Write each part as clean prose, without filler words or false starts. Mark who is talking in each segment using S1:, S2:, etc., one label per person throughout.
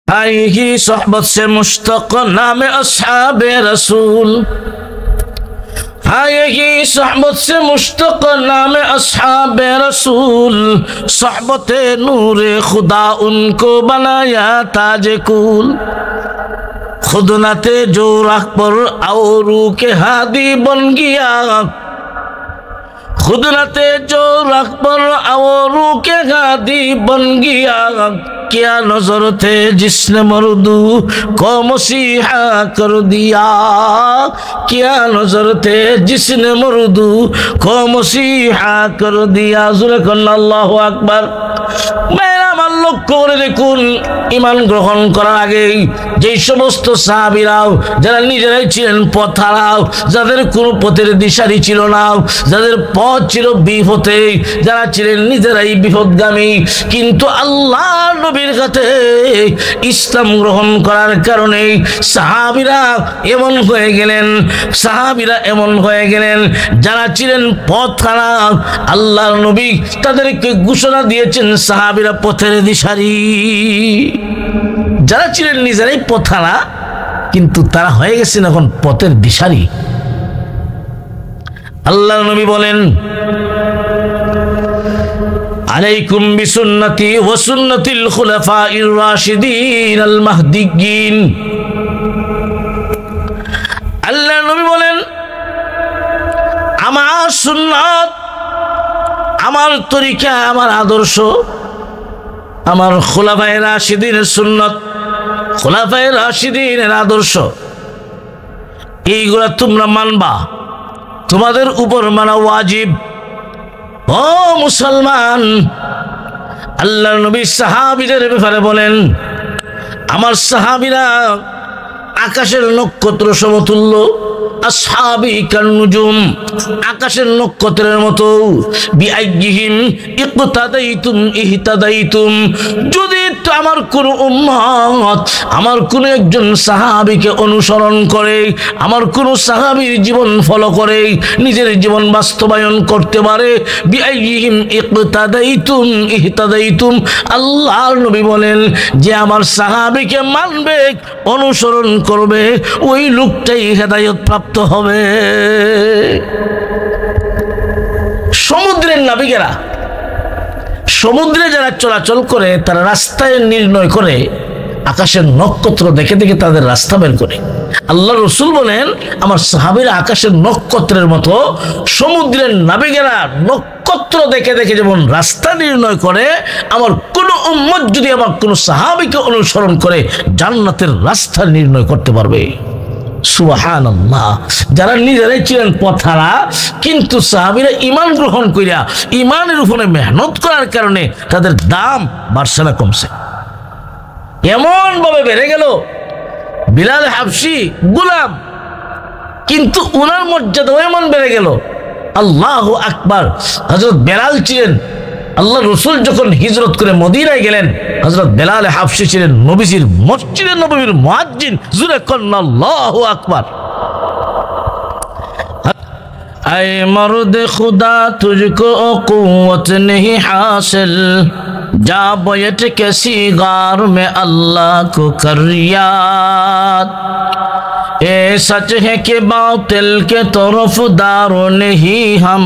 S1: ही सोहबत से मुश्तक नाम अस्हाबे रसूल। यही सोहबत से मुश्तक नाम अस्हाबे रसूल। सोहबते नूरे खुदा उनको बनाया ताजे कुल। खुद नाते जो राह पर औरू के हादी बन गया। खुद नाते जो राह पर औरू के हादी बन गया। क्या नजर थे जिसने मर्दू को मसीहा कर दिया। क्या नजर थे जिसने मर्दू को मसीहा कर दिया। अल्लाहु আকবার। মেরা আমার লক্ষ্য করে দেখুন, ঈমান গ্রহণ করার আগে যে সমস্ত সাহাবীরাও যারা নিজেরাই ছিলেন পথহারাও, যাদের কোনো পথের দিশারি ছিল না, যাদের পথ ছিল বিপথে, যারা ছিলেন নিজেরাই বিপদগামী, কিন্তু আল্লাহ নবীর কাছে ইসলাম গ্রহণ করার কারণে সাহাবীরা এমন হয়ে গেলেন, যারা ছিলেন পথহারা। আল্লাহর নবী তাদেরকে ঘোষণা দিয়েছেন সাহাবীরা পথের দিশারি। যারা ছিলেন নিজেরাই পথহারা, কিন্তু তারা হয়ে গেছেন এখন পথের দিশারি। আল্লাহর নবী বলেন, আলাইকুম বিসুন্নতি ওয়া সুন্নাতিল খুলাফাইর রাশিদিন আল মাহদিয়্যিন। আল্লাহর নবী বলেন, আমার সুন্নাত, আমার তরিকা, আমার আদর্শ, আমার খুলাফায়ে রাশিদিনের সুন্নাত, খুলাফায়ে রাশিদিনের আদর্শ, এইগুলা তোমরা মানবা, তোমাদের উপর মানা ওয়াজিব। ও মুসলমান, আল্লাহর নবী সাহাবীদের ব্যাপারে বলেন, আমার সাহাবীরা আকাশের নক্ষত্র সমতুল্য। আসহাবি কান্নুজুম, আকাশের নক্ষত্রের মতো। বিআইয়িহিম ইকতাদাইতুম ইহতাদাইতুম। যদি আমার কোন উম্মত আমার কোন একজন সাহাবীকে অনুসরণ করে, আমার কোন সাহাবীর জীবন ফলো করে, নিজের জীবন বাস্তবায়ন করতে পারে, বিআইয়িহিম ইকতাদাইতুম ইহতাদাইতুম, আল্লাহর নবী বলেন যে আমার সাহাবীকে মানবে, অনুসরণ করবে, ওই লোকটাই হেদায়েত প্রাপ্ত হবে। সমুদ্রের নাবিকেরা, সমুদ্রে যারা চলাচল করে, তারা রাস্তায় নির্ণয় করে আকাশের নক্ষত্র দেখে দেখে তাদের রাস্তা বের করে। আল্লাহ রসুল বলেন, আমার সাহাবীরা আকাশের নক্ষত্রের মতো। সমুদ্রের নাবিকেরা নক্ষত্র দেখে দেখে যেমন রাস্তা নির্ণয় করে, আমার কোন উম্মত যদি আমার কোন সাহাবীকে অনুসরণ করে জান্নাতের রাস্তা নির্ণয় করতে পারবে। সুবহানাল্লাহ। যারা নিজেরাই ছিলেন পথহারা, কিন্তু সাহাবীরা ঈমান গ্রহণ কইরা ঈমানের উপরে মেহনত করার কারণে তাদের দাম বাড়ছে না, কমছে। এমন ভাবে বেড়ে গেল, বিলাল হাবশি গোলাম, কিন্তু ওনার মর্যাদাও এমন বেড়ে গেল। আল্লাহু আকবার। হযরত বেলাল ছিলেন, আল্লাহ রসুল যখন হিজরত করে মদিনায় গেলেন, হযরত বেলাল হাবশি ছিলেন নবীজির মসজিদে নববীর মুয়াজ্জিন। জোরে বলেন আল্লাহু আকবার। ऐ मर्द खुदा तुझको कुव्वत नहीं हासिल, जा बैठ के सीगार में अल्लाह को कर याद। ए सच है कि बातिल के तरफदार नहीं हम,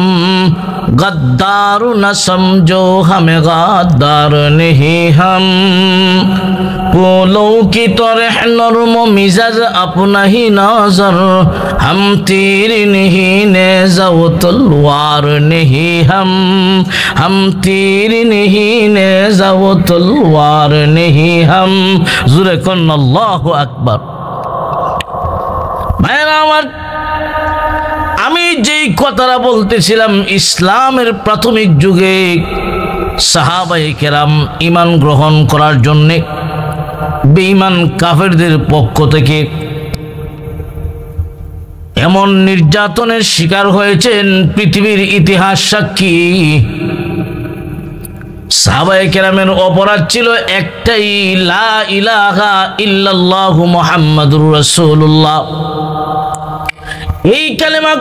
S1: गद्दार न समझो हमें गद्दार नहीं हम। फूलों की तरह नर्म मिजाज अपना ही नजर, हम तीर नहीं नेज़ा वो तलवार नहीं हम तीर नहीं नेज़ा वो तलवार नहीं हम। ज़ोरे कौन अल्लाहु আকবার। ভাইরা আমার, আমি যেই কথাটা বলতেছিলাম, ইসলামের প্রাথমিক যুগে সাহাবায়ে কেরাম ঈমান গ্রহণ করার জন্যে বেঈমান কাফেরদের পক্ষ থেকে এমন নির্যাতনের শিকার হয়েছেন, পৃথিবীর ইতিহাস সাক্ষী। সাহাবায়ে কেরামের অপরাধ ছিল একটাই, লা ইলাহা ইল্লাল্লাহু মুহাম্মাদুর রাসূলুল্লাহ। এই কালেমা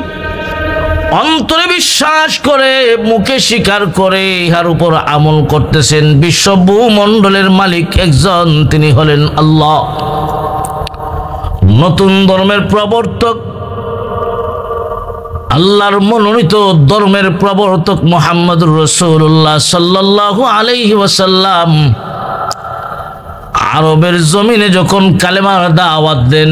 S1: অন্তরে বিশ্বাস করে মুখে স্বীকার করে ইহার উপর আমল করতেছেন। বিশ্ব ভূমণ্ডলের মালিক একজন, তিনি হলেন আল্লাহ। নতুন ধর্মের প্রবর্তক, আল্লাহর মনোনীত ধর্মের প্রবর্তক মুহাম্মদুর রাসূলুল্লাহ সাল্লাল্লাহু আলাইহি ওয়াসাল্লাম আরবের জমিনে যখন কালেমার দাওয়াত দেন,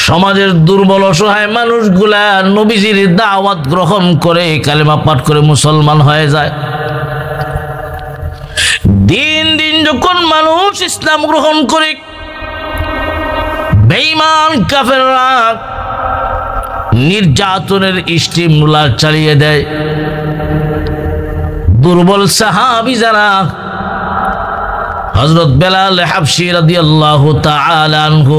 S1: সমাজের দুর্বল অসহায় মানুষগুলা নবীজির দাওয়াত গ্রহণ করে কালেমা পাঠ করে মুসলমান হয়ে যায়। দিন দিন যখন মানুষ ইসলাম গ্রহণ করে, বেঈমান কাফেররা নির্যাতনের স্টিম রোলার চালিয়ে দেয়। দুর্বল সাহাবী যারা, হযরত বেলাল হাবশী রাদিয়াল্লাহু তাআলা আনহু,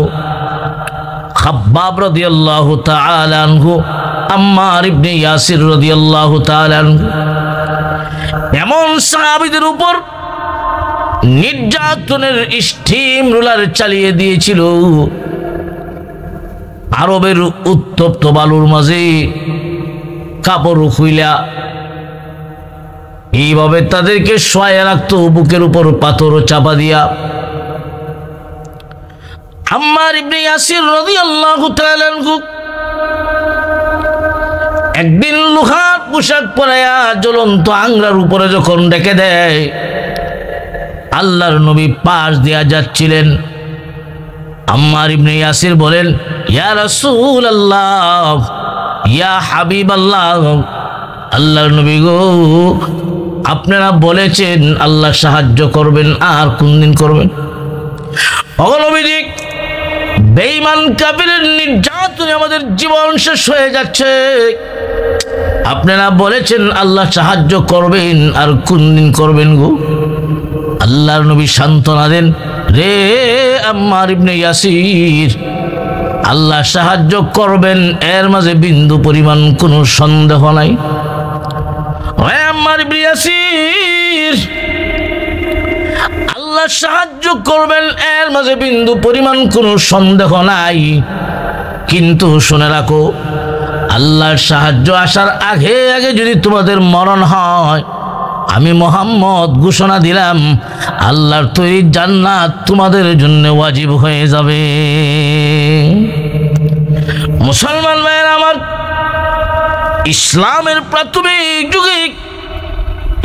S1: খাব্বাব রাদিয়াল্লাহু তাআলা আনহু, আম্মার ইবনে ইয়াসির রাদিয়াল্লাহু তাআলা আনহু, এমন সাহাবীদের উপর নির্যাতনের স্টিম রোলার চালিয়ে দিয়েছিল। আরবের উত্তপ্ত বালুর মাঝে কাপড় খুইলা এইভাবে তাদেরকে শোয়ায় রাখতো, বুকের উপর পাথর চাপা দিয়া। আম্মার ইবনে ইয়াসির রাদিয়াল্লাহু তাআলা আনহু একদিন লোহার পোশাক পরায়া জ্বলন্ত আংরার উপরে যখন রেখে দেয়, আল্লাহর নবী পাশ দিয়া যাচ্ছিলেন। আম্মার ইবনে ইয়াসির বলেন, ইয়া রাসূলুল্লাহ, ইয়া হাবিবাল্লাহ, আল্লাহর নবী গো, আপনারা বলেছেন আল্লাহ সাহায্য করবেন, আর কোন দিন করবেন? ওগো নবীজি, বেঈমান কাফিরের নির্যাতনে আমাদের জীবন শেষ হয়ে যাচ্ছে। আপনারা বলেছেন আল্লাহ সাহায্য করবেন, আর কোন দিন করবেন গো? আল্লাহর নবী সান্ত্বনা দেন, রে আম্মার ইবনে ইয়াসির, আল্লাহ সাহায্য করবেন, এর মাঝে বিন্দু পরিমাণ কোনো সন্দেহ নাই। হে আম্মার ইবনে ইয়াসির, আল্লাহ সাহায্য করবেন, এর মাঝে বিন্দু পরিমাণ কোনো সন্দেহ নাই। কিন্তু শুনে রাখো, আল্লাহর সাহায্য আসার আগে আগে যদি তোমাদের মরণ হয়, আমি মুহাম্মদ ঘোষণা দিলাম আল্লাহর তৈরি জান্নাত তোমাদের জন্য ওয়াজিব হয়ে যাবে। মুসলমান ভাইয়েরা আমার, ইসলামের প্রাথমিক যুগে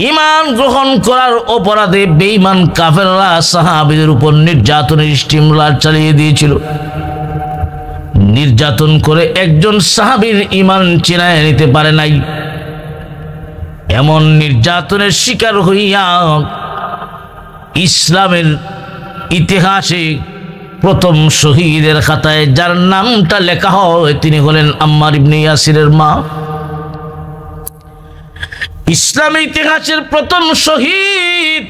S1: ঈমান গ্রহণ করার অপরাধে বেঈমান কাফেররা সাহাবীদের উপর নির্যাতনের স্টিম রোলার চালিয়ে দিয়েছিল। নির্যাতন করে একজন সাহাবীর ঈমান চিনায় নিতে পারে নাই। এমন নির্যাতনের শিকার হইয়া ইসলামের ইতিহাসে প্রথম শহীদের খাতায় যার নামটা লেখা হয়, তিনি হলেন আম্মার ইবনে ইয়াসিরের মা। ইসলামের ইতিহাসের প্রথম শহীদ,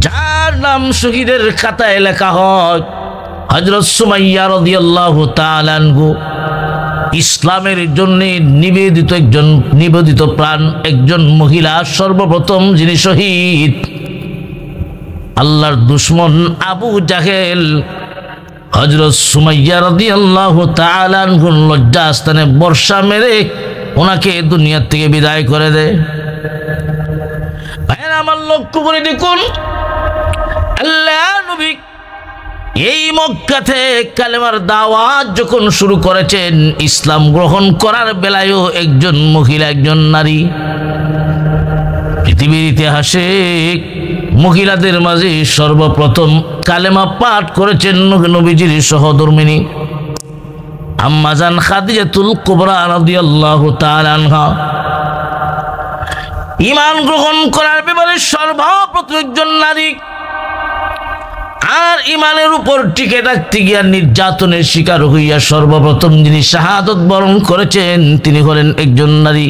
S1: যার নাম শহীদের খাতায় লেখা হয়, হযরত সুমাইয়া রাদিয়াল্লাহু তাআলা আনহু, ইসলামের জন্য নিবেদিত প্রাণ একজন মহিলা, সর্বপ্রথম যিনি শহীদ। আল্লাহর দুশমন আবু জাহেল হযরত সুমাইয়া রাদিয়াল্লাহু তাআলা আনহুর লজ্জাস্থানে বর্ষা মেরে ওনাকে দুনিয়া থেকে বিদায় করে দেয়। ভাইরা আমার, লক্ষ্য করে দেখুন, আল্লাহ নবী এই মক্কাতে কালেমার দাওয়াত যখন শুরু করেছেন, ইসলাম গ্রহণ করার বেলায়ও একজন মহিলা, একজন নারী। পৃথিবীর ইতিহাসে মহিলাদের মাঝে সর্বপ্রথম কালেমা পাঠ করেছেন নবীজির সহধর্মিনী আম্মা জান খাদিজাতুল কুবরা রাদিয়াল্লাহু তাআলা আনহা। ঈমান গ্রহণ করার ব্যাপারে সর্বপ্রথম একজন নারী, আর ঈমানের উপর টিকে থাকতে গিয়া নির্যাতনের শিকার হইয়া সর্বপ্রথম যিনি শাহাদত বরণ করেছেন, তিনি হলেন একজন নারী,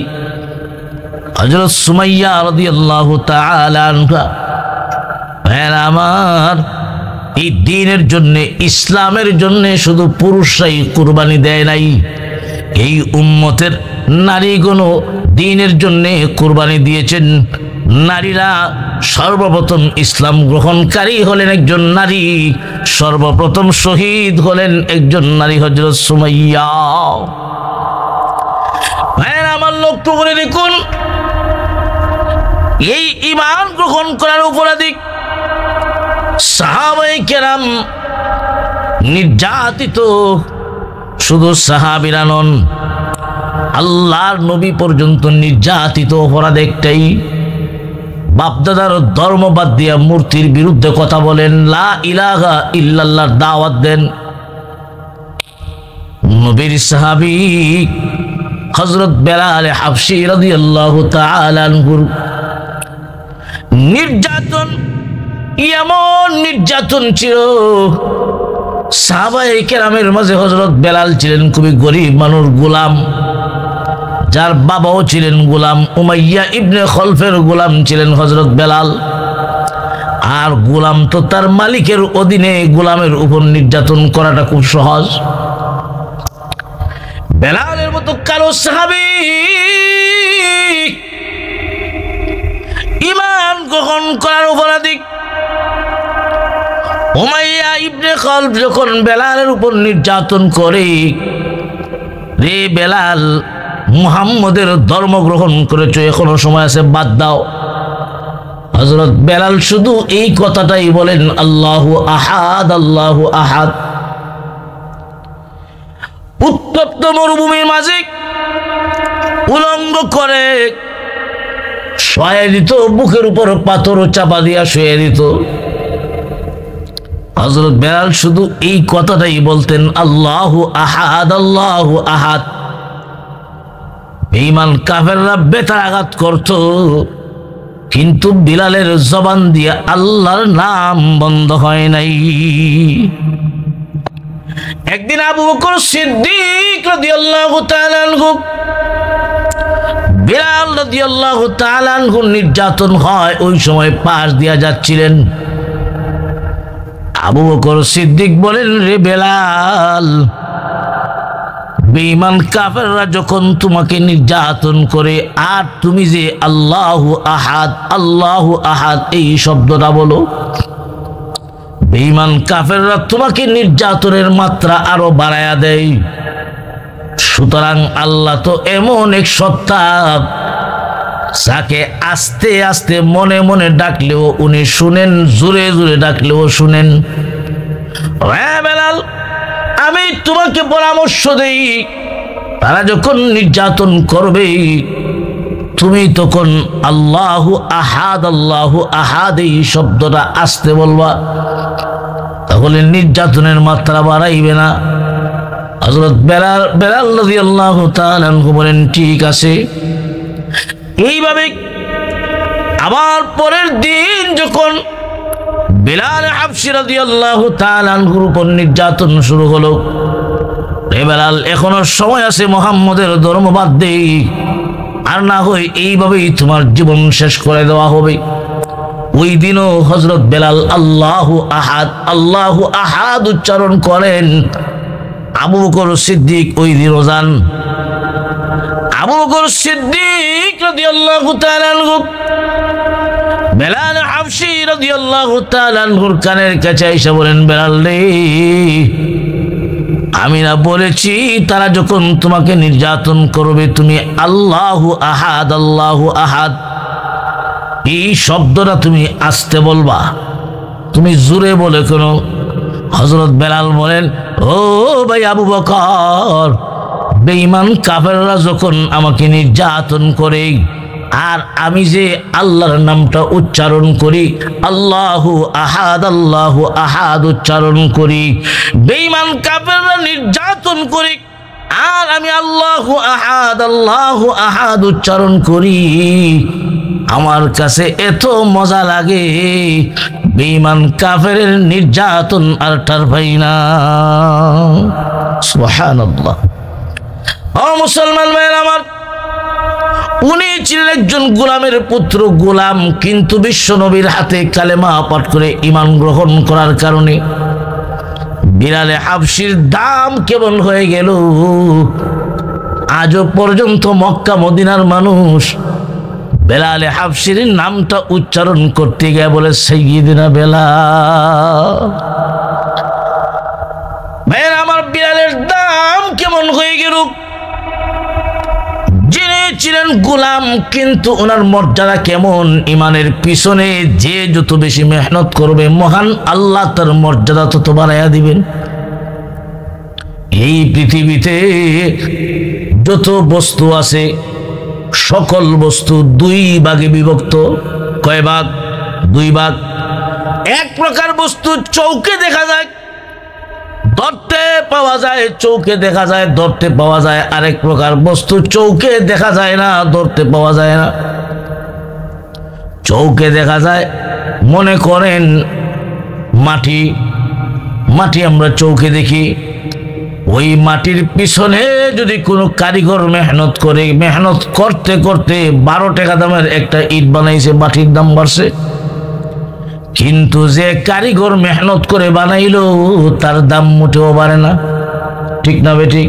S1: হযরত সুমাইয়া রাদিয়াল্লাহু তাআলা আনহা। ভাইরা আমার, এই দ্বীনের জন্য, ইসলামের জন্য শুধু পুরুষরাই কুরবানি দেয় নাই, এই উম্মতের নারীগণও দ্বীনের জন্য কুরবানি দিয়েছেন। নারীরা সর্বপ্রথম ইসলাম গ্রহণকারী হলেন একজন নারী, সর্বপ্রথম শহীদ হলেন একজন নারী, হযরত সুমাইয়া। লক্ষ্য করে দেখুন, এই ঈমান গ্রহণ করার অপরাধী সাহাবায়ে কেরাম নির্যাতিত। শুধু সাহাবীরা নন, আল্লাহর নবী পর্যন্ত নির্যাতিত। অপরাধ একটাই, বাপদাদার ধর্ম বাদ দিয়া মূর্তির বিরুদ্ধে কথা বলেন, লা ইলাহা ইল্লাল্লাহর দাওয়াত দেন। নবীর সাহাবী হযরত বেলাল হাবশী রাদিয়াল্লাহু তাআলা আনহুর নির্যাতন এমন নির্যাতন ছিল। সাহাবায়ে কেরামের মাঝে হযরত বেলাল ছিলেন খুবই গরিব মানুষ, গোলাম, যার বাবাও ছিলেন গোলাম। উমাইয়া ইবনে খলফের গোলাম ছিলেন হযরত বেলাল। আর গোলাম তো তার মালিকের অধীনে, গোলামের উপর নির্যাতন করাটা খুব সহজ। বেলালের মতো কালো সাহাবী ঈমান গ্রহণ করার অপরাধী উমাইয়া ইবনে খলফ যখন বেলালের উপর নির্যাতন করে, রে বেলাল, মুহাম্মদের ধর্ম গ্রহণ করেছো, এখনো সময় আছে, বাদ দাও। হযরত বেলাল শুধু এই কথাটাই বলেন, আল্লাহু আহাদ, আল্লাহু আহাদ। উত্তপ্ত মরুভূমির মাঝে উলঙ্গ করে শুয়ে দিত, বুকের উপর পাথর চাপা দিয়া শুয়ে দিত। হযরত বেলাল শুধু এই কথাটাই বলতেন, আল্লাহু আহাদ, আল্লাহু আহাদ। বেঈমান কাফেররা বেতার আঘাত করত, কিন্তু বিলালের জবান দিয়ে আল্লাহর নাম বন্ধ হয় নাই। একদিন আবু বকর সিদ্দিক রাদিয়াল্লাহু তাআলা আনহু, বিলাল রাদিয়াল্লাহু তাআলা আনহু নির্যাতন হয়, ওই সময় পাশ দিয়া যাচ্ছিলেন। আবু বকর সিদ্দিক বলেন, রে বেলাল, বেঈমান কাফেররা যখন তোমাকে নির্যাতন করে, আর তুমি যে আল্লাহু আহাদ, আল্লাহু আহাদ এই শব্দটা বলো, বেঈমান কাফেররা তোমাকে নির্যাতনের মাত্রা আরো বাড়ায়া দেয়। সুতরাং আল্লাহ তো এমন এক সত্তা, যাকে আস্তে আস্তে মনে মনে ডাকলেও উনি শুনেন, জোরে জোরে ডাকলেও শুনেন। হ্যাঁ বেলাল, আমি তোমাকে পরামর্শ দেই, তারা যখন নির্যাতন করবে, তুমি তখন আল্লাহু আহাদ, আল্লাহু আহাদ এই শব্দটা আস্তে বলবা, তাহলে নির্যাতনের মাত্রা বাড়াইবে না। হযরত বেলাল রাদিয়াল্লাহু তাআলা আনহু বলেন, ঠিক আছে। এইভাবে আবার পরের দিন যখন বেলাল হাবশী রাদিয়াল্লাহু তাআলা আনহুর উপর নির্যাতন শুরু হলো, রে বেলাল, এখনো সময় আছে, মুহাম্মদের ধর্ম বাদ দে, আর না হয় এইভাবেই তোমার জীবন শেষ করে দেওয়া হবে। ওই দিনও হযরত বেলাল আল্লাহু আহাদ, আল্লাহু আহাদ উচ্চারণ করেন। আবু বকর সিদ্দিক ওই দিনও যান। আবু বকর সিদ্দিক রাদিয়াল্লাহু তাআলা আনহু বেলাল হাবশী রাদিয়াল্লাহু তাআলা আনহুর কানের কাছে এসে বলেন, বেলাল রে, আমি না বলেছি তারা যখন তোমাকে নির্যাতন করবে, তুমি আল্লাহু আহাদ, আল্লাহু আহাদ এই শব্দটা তুমি আস্তে বলবা, তুমি জোরে বলে কেন? হযরত বেলাল বলেন, ও ভাই আবু বকর, বেঈমান কাফেররা যখন আমাকে নির্যাতন করে, আর আমি যে আল্লাহর নামটা উচ্চারণ করি, আল্লাহু আহাদ, আল্লাহু আহাদ উচ্চারণ করি, বেঈমান কাফেররা নির্যাতন করে, আর আমি আল্লাহু আহাদ, আল্লাহু আহাদ উচ্চারণ করি, আমার কাছে এত মজা লাগে, বেঈমান কাফেরের নির্যাতন আর টার পাই না। সুবহানাল্লাহ। ও মুসলমান ভাইরা আমার, উনি ছিলেন একজন গোলামের পুত্র, গোলাম, কিন্তু বিশ্ব নবীর হাতে কালেমা পাঠ করে ঈমান গ্রহণ করার কারণে বিলাল হাবশীর দাম কেমন হয়ে গেল। আজও পর্যন্ত মক্কা মদিনার মানুষ বেলাল হাবশীর নামটা উচ্চারণ করতে গিয়ে বলে, সাইয়্যিদিনা বেলাল। ভাইয়ের আমার, বিলালের দাম কেমন হয়ে গেল। যিনি ছিলেন গোলাম, কিন্তু ওনার মর্যাদা কেমন? ইমানের পিছনে যে যত বেশি মেহনত করবে মহান আল্লাহ তার মর্যাদা তত বাড়াইয়া দিবেন। এই পৃথিবীতে যত বস্তু আছে সকল বস্তু দুই ভাগে বিভক্ত। কয় ভাগ? দুই ভাগ। এক প্রকার বস্তু চৌকে দেখা যায়, ধরতে পাওয়া যায়, চৌকে দেখা যায়, ধরতে পাওয়া যায়। আরেক প্রকার বস্তু চৌকে দেখা যায় না, ধরতে পাওয়া যায় না। চৌকে দেখা যায়, মনে করেন মাটি, মাটি আমরা চৌকে দেখি। ওই মাটির পিছনে যদি কোনো কারিগর মেহনত করে, মেহনত করতে করতে 12 টাকা দামের একটা ইট বানাইছে, মাটির দাম বাড়ছে। কিন্তু যে কারিগর মেহনত করে বানাইলো তার দাম মোটেও বাড়ে না। ঠিক না বেঠিক?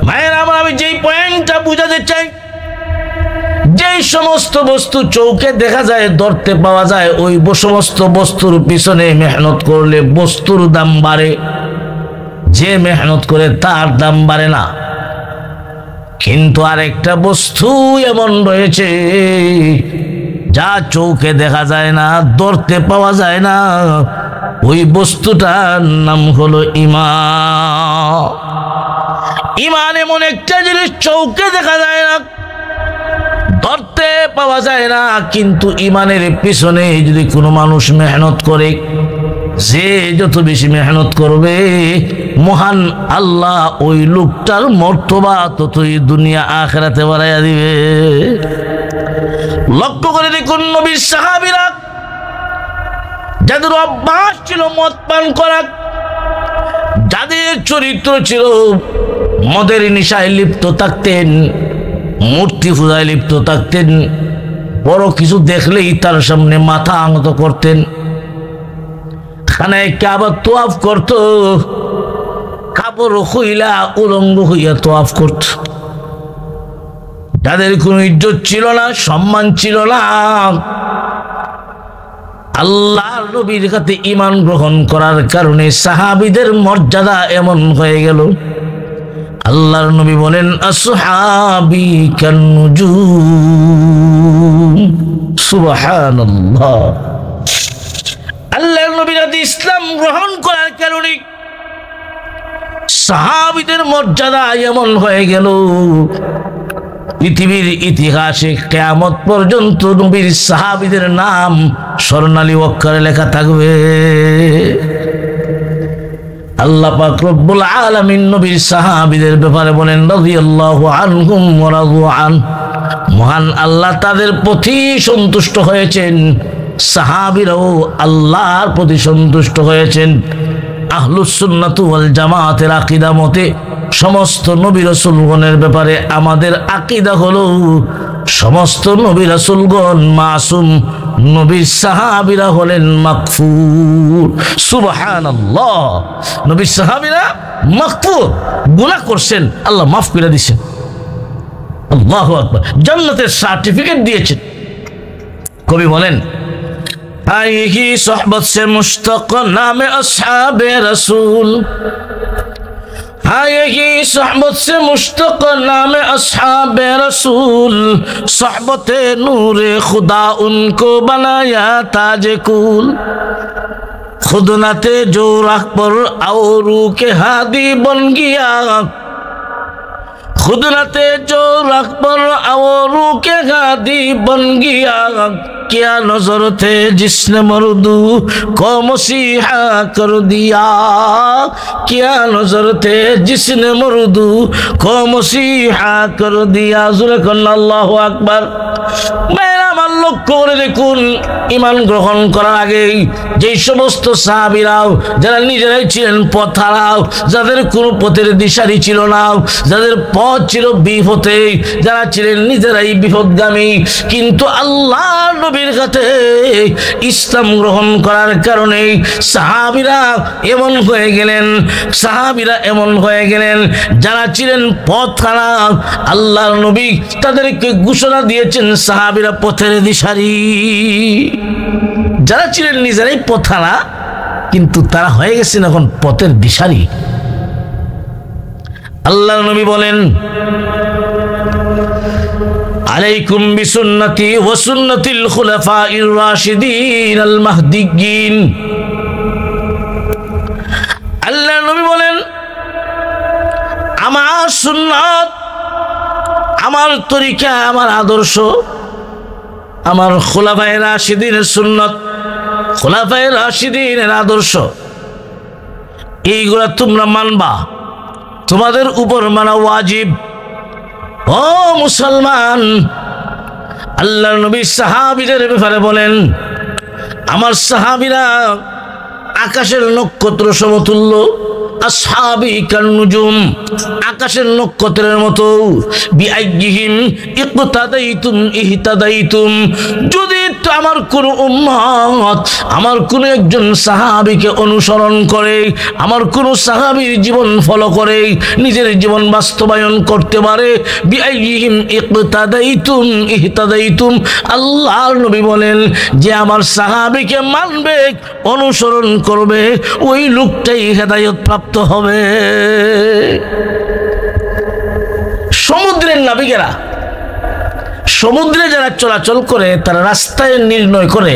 S1: ভাইয়ের আমার, আমি যেই পয়েন্টটা বুঝাতে চাই, যেই সমস্ত বস্তু চৌকে দেখা যায়, ধরতে পাওয়া যায়, ওই সমস্ত বস্তুর পিছনে মেহনত করলে বস্তুর দাম বাড়ে, যে মেহনত করে তার দাম বাড়ে না। কিন্তু আরেকটা বস্তু এমন রয়েছে যা চৌকে দেখা যায় না, ধরতে পাওয়া যায় না, ওই বস্তুটার নাম হলো ঈমান। ঈমান এমন একটা জিনিস চৌকে দেখা যায় না, ধরতে পাওয়া যায় না, কিন্তু ঈমানের পিছনে যদি কোনো মানুষ মেহনত করে, যে যত বেশি মেহনত করবে মহান আল্লাহ ওই লোকটার মর্তবা ততই দুনিয়া আখিরাতে বাড়াইয়া দিবে। লক্ষ্য করে দেখুন, নবীর সাহাবীরা যাদের অভ্যাস ছিল মদ পান করা, যাদের চরিত্র ছিল মদের নেশায় লিপ্ত থাকতেন, মূর্তি পূজায় লিপ্ত থাকতেন, বড় কিছু দেখলেই তার সামনে মাথা আনত করতেন, খানায় কাবা তোয়াফ করত, কাপড় হইলা উলঙ্গ হইয়া তোয়াফ করত। যাদের কোনো ইজ্জত ছিল না, সম্মান ছিল না, আল্লাহর নবীর কাছে ঈমান গ্রহণ করার কারণে সাহাবীদের মর্যাদা এমন হয়ে গেল। আল্লাহর নবী বলেন, আসহাবি কান্নুজুম। সুবহানাল্লাহ। আল্লাহর নবীর কাছে ইসলাম গ্রহণ করার কারণে সাহাবীদের মর্যাদা এমন হয়ে গেল, পৃথিবীর ইতিহাসে কিয়ামত পর্যন্ত নবীর সাহাবীদের নাম স্বর্ণালী অক্ষরে লেখা থাকবে। আল্লাহ পাক রব্বুল আলামিন নবীর সাহাবীদের ব্যাপারে বলেন, রাদিয়াল্লাহু আনহুম ওয়া রাদু আন। মহান আল্লাহ তাদের প্রতি সন্তুষ্ট হয়েছেন, সাহাবীরাও আল্লাহর প্রতি সন্তুষ্ট হয়েছেন। আহলুস সুন্নাত ওয়াল জামাতের আকীদা মতে সমস্ত নবী রাসূলগণের ব্যাপারে আমাদের আকীদা হলো সমস্ত নবী রাসূলগণ মাসুম, নবীর সাহাবীরা হলেন মাগফুর। সুবহানাল্লাহ। নবীর সাহাবীরা মাগফুর, গুনাহ করছেন আল্লাহ মাফ করে দিয়েছেন। আল্লাহু আকবার। জান্নাতের সার্টিফিকেট দিয়েছেন। কবি বলেন, आएगी सोहबत से मुश्तक नाम अस्हाबे रसूल, आएगी सोहबत से मुश्तक नाम अस्हाबे रसूल, सोहबते नूरे खुदा उनको बनाया ताजे कुल, खुद नते जो राह पर औरू के हादी बन गया, खुद नते जो राह पर औरू के हादी बन गया, क्या नजर थे जिसने मर्दू को मसीहा कर दिया, क्या नजर थे जिसने मर्दू को मसीहा कर दिया। अल्लाहु আকবার। মেরা আমার লক্ষ্য করে দেখুন, ঈমান গ্রহণ করার আগে যেই সমস্ত সাহাবীরাও যারা নিজেরাই ছিলেন পথহারাও, যাদের কোনো পথের দিশারি ছিল না, যাদের পথ ছিল বিপথে, যারা ছিলেন নিজেরাই বিপদগামী, কিন্তু আল্লাহ নবীর কাছে ইসলাম গ্রহণ করার কারণে সাহাবীরা এমন হয়ে গেলেন, সাহাবীরা এমন হয়ে গেলেন যারা ছিলেন পথহারা, আল্লাহর নবী তাদেরকে ঘোষণা দিয়েছেন সাহাবীরা পথের দিশারি। যারা ছিলেন নিজেরাই পথহারা, কিন্তু তারা হয়ে গেছেন এখন পথের দিশারি। আল্লাহর নবী বলেন, আলাইকুম বিসুন্নতি ওয়া সুন্নাতিল খুলাফাইর রাশিদিন আল মাহদিয়্যিন। আল্লাহর নবী বলেন, আমার সুন্নাত, আমার তরিকা, আমার আদর্শ, আমার খুলাফায়ে রাশিদিনের সুন্নাত, খুলাফায়ে রাশিদিনের আদর্শ, এইগুলা তোমরা মানবা, তোমাদের উপর মানা ওয়াজিব। ও মুসলমান, আল্লাহর নবী সাহাবীদের ব্যাপারে বলেন, আমার সাহাবীরা আকাশের নক্ষত্র সমতুল্য, আসহাবি কান্নুজুম, আকাশের নক্ষত্রের মতো, বিআইয়িহিম ইকতাদাইতুম ইহতাদাইতুম। যদি আমার কোন উম্মত আমার কোন একজন সাহাবীকে অনুসরণ করে, আমার কোন সাহাবীর জীবন ফলো করে, নিজের জীবন বাস্তবায়ন করতে পারে, বিআইয়িহিম ইকতাদাইতুম ইহতাদাইতুম, আল্লাহর নবী বলেন যে আমার সাহাবীকে মানবে, অনুসরণ করবে, ওই লোকটাই হেদায়েত প্রাপ্ত হবে। সমুদ্রের নাবিকেরা, সমুদ্রে যারা চলাচল করে, তারা রাস্তায় নির্ণয় করে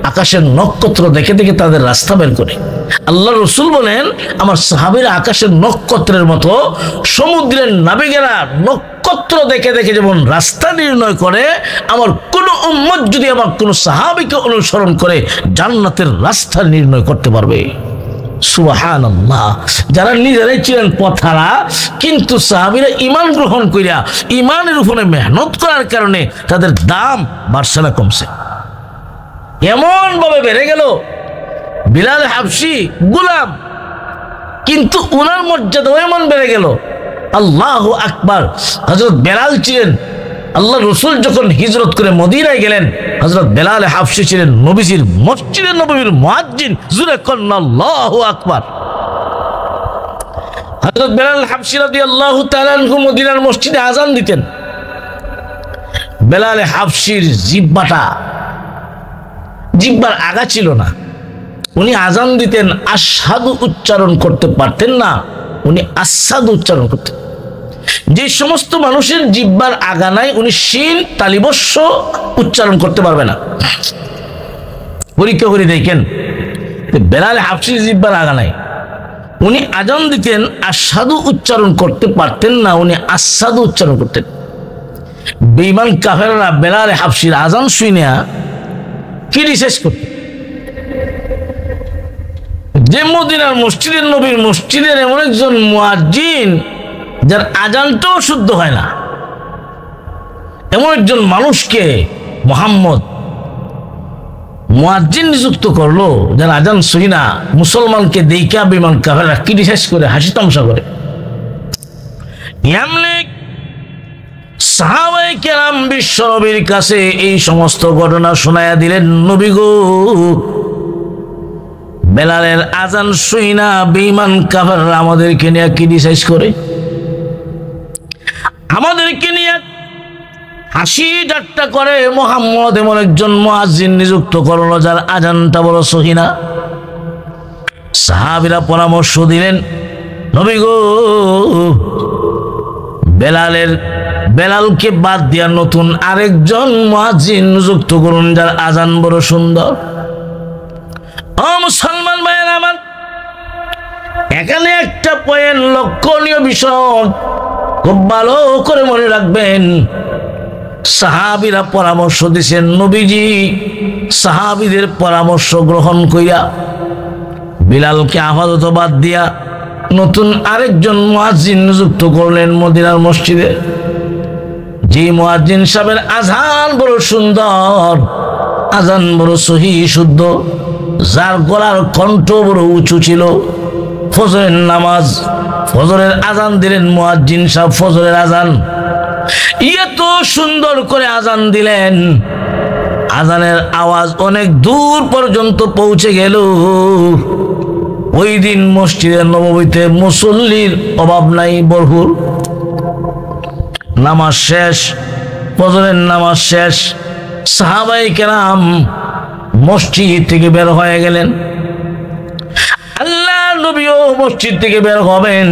S1: আকাশের নক্ষত্র দেখে দেখে তাদের রাস্তা বের করে। আল্লাহ রসুল বলেন, আমার সাহাবীরা আকাশের নক্ষত্রের মতো, সমুদ্রের নাবিকেরা নক্ষত্র দেখে দেখে যেমন রাস্তা নির্ণয় করে, আমার কোন উম্মত যদি আমার কোন সাহাবীকে অনুসরণ করে জান্নাতের রাস্তা নির্ণয় করতে পারবে। সুবহানাল্লাহ। যারা নিজেরাই ছিলেন পথহারা, কিন্তু সাহাবীরা ঈমান গ্রহণ কইরা ঈমানের উপরে মেহনত করার কারণে তাদের দাম বাড়ছে না, কমছে। এমন ভাবে বেড়ে গেল, বিলাল হাবশি গোলাম, কিন্তু ওনার মর্যাদা এমন বেড়ে গেল। আল্লাহু আকবার। হযরত বেলাল ছিলেন, আল্লাহ রসুল যখন হিজরত করে মদিনায় গেলেন, হযরত বেলাল হাবশি ছিলেন নবীজির মসজিদে নববীর মুয়াজ্জিন। জোরে কন্না আল্লাহু আকবার। হযরত বেলাল হাবশি রাদিয়াল্লাহু তাআলা আনহু মদিনার মসজিদে আযান দিতেন। বেলাল হাবশির জিহ্বার আগা ছিল না, উনি আযান দিতেন, আশহাদু উচ্চারণ করতে পারতেন না, উনি আশহাদু উচ্চারণ করতেন। যে সমস্ত মানুষের জিহ্বার আগা নাই, উনি শিন তালিবস্য উচ্চারণ করতে পারবে না। পরীক্ষা করে দেখেন, বেলাল হাবশির জিহ্বার আগা নাই, উনি আযান দিতেন, আশহাদু উচ্চারণ করতে পারতেন না, উনি আশহাদু উচ্চারণ করতেন। বেঈমান কাফেররা বেলাল হাবশির আযান শুনে ফিরি শেষ করত। যে মদিনার মসজিদের নবীর মসজিদের এমন একজন মুয়াজ্জিন যার আজানটাও শুদ্ধ হয় না, এমন একজন মানুষকে মুহাম্মদ মুয়াজ্জিন নিযুক্ত করলো যার আজান সহি না, মুসলমানকে দেইখা বেঈমান কাফেররা ক্রিটিসাইজ করে, হাসি তামাশা করে। এমনি সাহাবায়ে কেরাম বিশ্ব নবীর কাছে এই সমস্ত ঘটনা শোনায়া দিলেন, নবী গো, বেলালের আজান শুই না বেঈমান কাফেররা আমাদেরকে নিয়ে ক্রিটিসাইজ করে, আমাদেরকে নিয়ে হাসি ঠাট্টা করে। মুহাম্মদ এমন একজন মুয়াজ্জিন নিযুক্ত করলো যার আজানটা বড় সহি না। সাহাবীরা পরামর্শ দিলেন, নবী গো, বেলালকে বাদ দিয়া নতুন আরেকজন মুয়াজ্জিন নিযুক্ত করুন যার আজান বড় সুন্দর। ও মুসলমান ভাইয়েরা আমার, এখানে একটা পয়েন্ট, লক্ষণীয় বিষয় খুব ভালো করে মনে রাখবেন। সাহাবীরা পরামর্শ দিয়েছেন, নবীজি সাহাবীদের পরামর্শ গ্রহণ কইরা বিলালকে আপাতত বাদ দিয়া নতুন আরেকজন মুয়াজ্জিন নিযুক্ত করলেন মদিনার মসজিদে। যে মুয়াজ্জিন সাহেবের আজান বড় সুন্দর, আজান বড় সহি শুদ্ধ, যার গলার কণ্ঠ বড় উঁচু ছিল। ফজরের নামাজ, ফজরের আজান দিলেন মুয়াজ্জিন সাহেব, ফজরের আজান এত সুন্দর করে আজান দিলেন, আজানের আওয়াজ অনেক দূর পর্যন্ত পৌঁছে গেল। ওই দিন মসজিদের নববীতে মুসল্লির অভাব নাই, ভরপুর। নামাজ শেষ, ফজরের নামাজ শেষ, সাহাবায়ে কেরাম মসজিদ থেকে বের হয়ে গেলেন। আল্লাহর নবীও মসজিদ থেকে বের হবেন,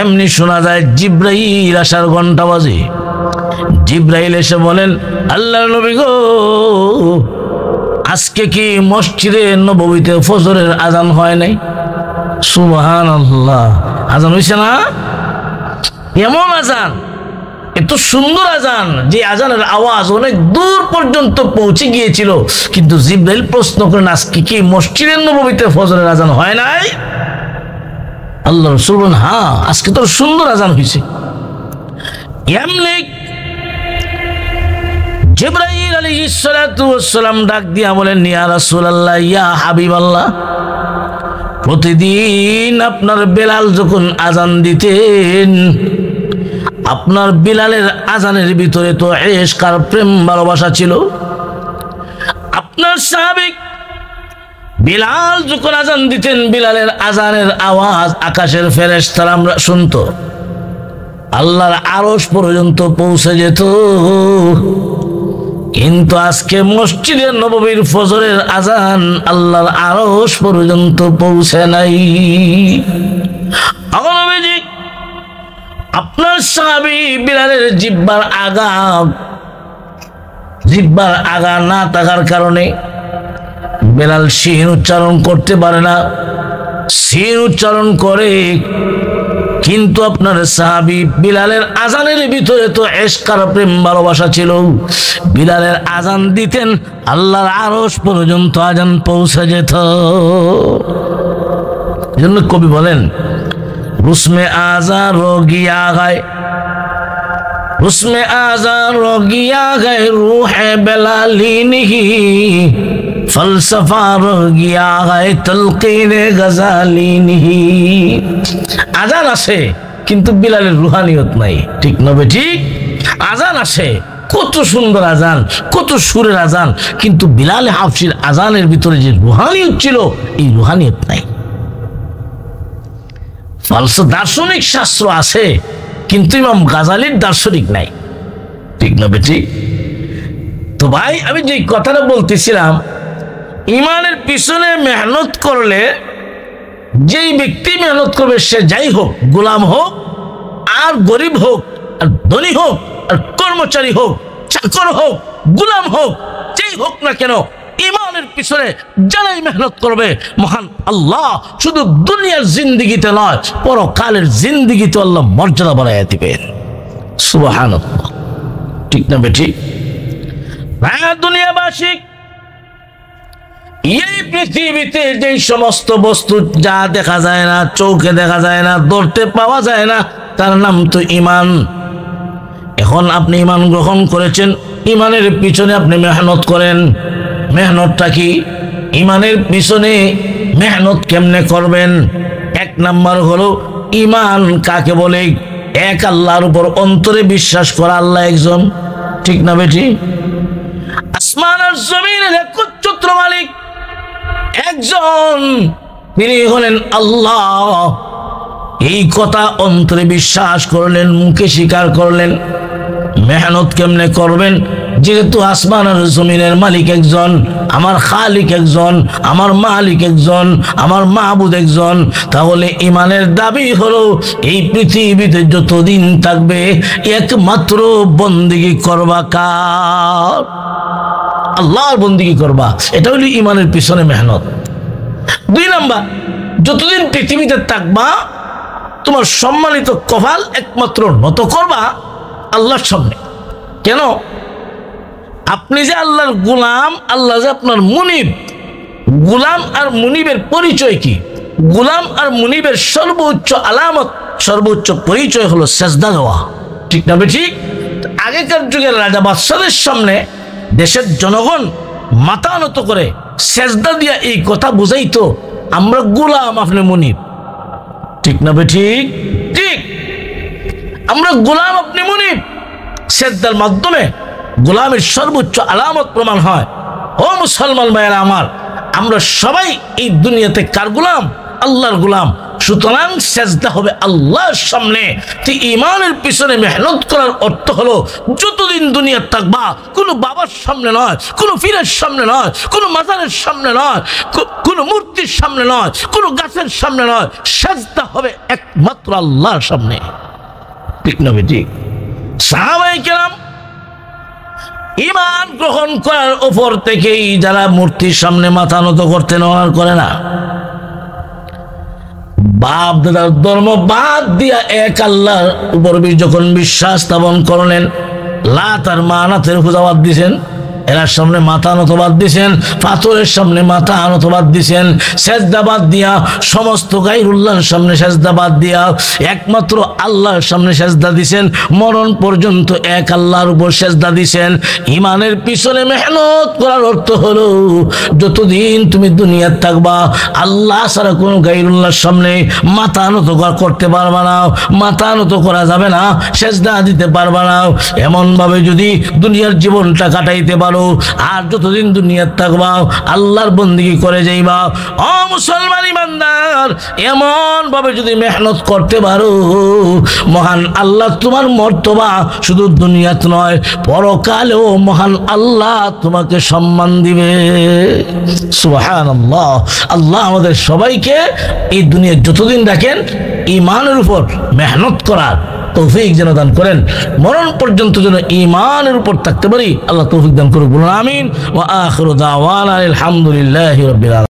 S1: এমনি শোনা যায় জিব্রাইল আসার ঘন্টা বাজে। জিব্রাইল এসে বলেন, আল্লাহর নবী গো, আজকে কি মসজিদে নববীতে ফজরের আজান হয় নাই? সুবহানাল্লাহ, আজান হইছে না? এমন আজান, এত সুন্দর আজান যে আজানের আওয়াজ অনেক দূর পর্যন্ত পৌঁছে গিয়েছিল। কিন্তু জিব্রাইল প্রশ্ন করেন, আজকে কি মসজিদে নববীতে ফজরের আজান হয় নাই? আল্লাহ রাসূল বলেন, হ্যাঁ, আজকে তো সুন্দর আজান হয়েছে। এমনি জিবরাইল আলাইহিস সালাতু ওয়াস সালাম ডাক দিয়া বলেন, ইয়া রাসূলুল্লাহ, ইয়া হাবিবাল্লাহ, প্রতিদিন আপনার বেলাল যখন আজান দিতেন, আপনার বিলালের আজানের ভিতরে তো ইশক আর প্রেম ভালোবাসা ছিল। আপনার সাহাবী বিলাল যখন আজান দিতেন, বিলালের আজানের আওয়াজ আকাশের ফেরেশতারা শুনতো, আল্লাহর আরশ পর্যন্ত পৌঁছে যেত। কিন্তু আজকে মসজিদে নববীর ফজরের আজান আল্লাহর আরশ পর্যন্ত পৌঁছে নাই। নবীজি, আপনার সাহাবী বিলালের জিহ্বার আগা না থাকার কারণে বেলাল সিন উচ্চারণ করতে পারে না, সিন উচ্চারণ করে। কিন্তু আপনার সাহাবী বিলালের আজানের ভিতরে তো ইশক আর প্রেম ভালোবাসা ছিল। বিলালের আজান দিতেন, আল্লাহর আরশ পর্যন্ত আজান পৌঁছে যেত। এজন্য কবি বলেন, রুসমে আজা রোগিয়া গায়, রুসমে আজা রোগিয়া গায়, রূহে বেলালি নিহি, ফলসফা রোগিয়া গায়, তলকিনে গজালি নিহি। আজান আছে কিন্তু বিলালের রুহানিয়ত নাই, ঠিক না ঠিক? আজান আছে, কত সুন্দর আজান, কত সুরের আজান, কিন্তু বিলাল হাফসির আজানের ভিতরে যে রুহানিয়ত ছিল, এই রুহানিয়ত নাই। দার্শনিক শাস্ত্র আছে কিন্তু ইমাম গাজালির দার্শনিক নাই, ঠিক না ঠিক? তো ভাই, আমি যে কথাটা বলতেছিলাম, ইমানের পিছনে মেহনত করলে, যেই ব্যক্তি মেহনত করবে সে যাই হোক, গোলাম হোক আর গরিব হোক আর ধনী হোক আর কর্মচারী হোক, চাকর হোক, গোলাম হোক, যেই হোক না কেন, ইমানের পিছনে যারাই মেহনত করবে, মহান আল্লাহ শুধু দুনিয়ার জিন্দেগিতে নয়, পরকালের জিন্দেগিতে আল্লাহ মর্যাদা বাড়াইয়া দিবেন। সুবহানাল্লাহ, ঠিক না বেঠিক? দুনিয়াবাসী, এই পৃথিবীতে যে সমস্ত বস্তু যা দেখা যায় না, চোখে দেখা যায় না, ধরতে পাওয়া যায় না, তার নাম তো ইমান। এখন আপনি ইমান গ্রহণ করেছেন, ইমানের পিছনে আপনি মেহনত করেন। মেহনতটা কি? ইমানের পিছনে মেহনত কেমনে করবেন? এক নাম্বার হলো, ইমান কাকে বলে? এক আল্লাহর উপর অন্তরে বিশ্বাস করা, আল্লাহ একজন, ঠিক না বেটি? আসমান আর জমিনের একচ্ছত্র মালিক একজন, তিনি হলেন আল্লাহ। এই কথা অন্তরে বিশ্বাস করলেন, মুখে স্বীকার করলেন। মেহনত কেমনে করবেন? যেহেতু আসমান আর জমিনের মালিক একজন, আমার খালিক একজন, আমার মালিক একজন, আমার মাহবুদ একজন, তাহলে ইমানের দাবি হলো এই পৃথিবীতে যতদিন থাকবে একমাত্র বন্দেগী করবা কার? আল্লাহর বন্দেগী করবা। এটা হলো ইমানের পিছনে মেহনত। দুই নাম্বার, যতদিন পৃথিবীতে থাকবা তোমার সম্মানিত কপাল একমাত্র নত করবা আল্লাহর সামনে। কেন? আপনি যে আল্লাহর গোলাম, আল্লাহ যে আপনার মুনিব। গোলাম আর মুনিবের পরিচয় কি? গোলাম আর মুনিবের সর্বোচ্চ আলামত, সর্বোচ্চ পরিচয় হলো সেজদা দেওয়া, ঠিক না ঠিক? আগেকার যুগের রাজা বাদশাদের সামনে দেশের জনগণ মাথা নত করে সেজদা দিয়া এই কথা বুঝাইতো, আমরা গোলাম, আপনি মুনিব, ঠিক না ঠিক? ঠিক, আমরা গোলাম, আপনি মুনিব। সেজদার মাধ্যমে গোলামের সর্বোচ্চ আলামত প্রমাণ হয়। ও মুসলমান ভাইয়েরা আমার, আমরা সবাই এই দুনিয়াতে কার গোলাম? আল্লাহর গোলাম। সুতরাং সেজদা হবে আল্লাহর সামনে। তো ঈমানের পিছনে মেহনত করার অর্থ হলো যতদিন দুনিয়া থাকবা কোনো বাবার সামনে নয়, কোনো পীরের সামনে নয়, কোনো মাজারের সামনে নয়, কোনো মূর্তির সামনে নয়, কোনো গাছের সামনে নয়, সেজদা হবে একমাত্র আল্লাহর সামনে, ঠিক না ঠিক? সাহাবায়ে কেরাম ঈমান গ্রহণ করার উপর থেকেই যারা মূর্তির সামনে মাথা নত করতে নড়ার করে না, বাপ দাদার ধর্ম বাদ দিয়া এক আল্লাহর উপর যখন বিশ্বাস স্থাপন করলেন, লাত আর মানাতের পূজা বাদ দিছেন, এরার সামনে মাথা নত বাদ দিছেন, পাথরের সামনে মাথা নত বাদ দিছেন, সেজদা বাদ দিয়া সমস্ত গায়রুল্লাহর সামনে সেজদা বাদ দিয়া একমাত্র আল্লাহর সামনে সেজদা দিছেন, মরণ পর্যন্ত এক আল্লাহর উপর সেজদা দিছেন। ইমানের পিছনে মেহনত করার অর্থ হলো যতদিন তুমি দুনিয়ায় থাকবা আল্লাহ ছাড়া কোনো গায়রুল্লাহর সামনে মাথা নত করতে পারবা না, মাথা নত করা যাবে না, সেজদা দিতে পারবা না। এমনভাবে যদি দুনিয়ার জীবনটা কাটাইতে পারো আর যতদিন দুনিয়ায় থাকবা আল্লাহর বন্দেগী করে যাইবা, ও মুসলমান ইমানদার, এমন ভাবে যদি মেহনত করতে পারো মহান আল্লাহ তোমার মর্তবা শুধু দুনিয়াত নয় পরকালেও মহান আল্লাহ তোমাকে সম্মান দিবে। সুবহানাল্লাহ। আল্লাহ আমাদের সবাইকে এই দুনিয়ায় যতদিন রাখেন ঈমানের উপর মেহনত করার তৌফিক যেন দান করেন, মরণ পর্যন্ত যেন ঈমানের উপর থাকতে পারি আল্লাহ তৌফিক দান করুন। আমিন। ওয়া আখিরু দাওয়ানা আলহামদুলিল্লাহি রাব্বিল আলামিন।